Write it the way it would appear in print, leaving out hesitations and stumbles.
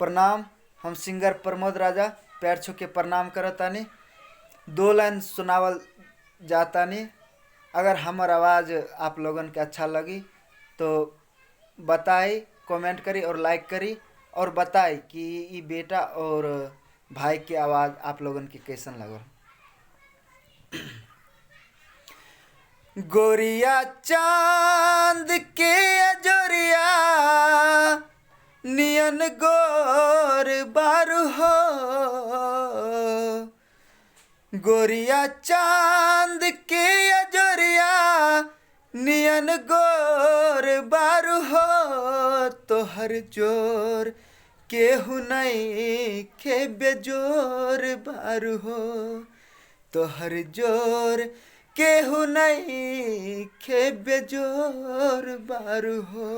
प्रणाम। हम सिंगर प्रमोद राजा पैर छू के प्रणाम करतानी। 2 लाइन सुनावल जातानी। अगर हमर आवाज़ आप लोगन के अच्छा लगी तो बताई, कमेंट करी और लाइक करी और बताई कि ई बेटा और भाई की आवाज़ आप लोगन के कैसन लगल। गोरिया चांद के अजोरिया नियन गोर बारू हो। गोरिया चांद के अजोरिया नियन गोर बारू हो। तोहर जोर केहू नहीं के बेजोर बारू हो। तोहर जोर केहू नहीं के बेजोर बारू हो।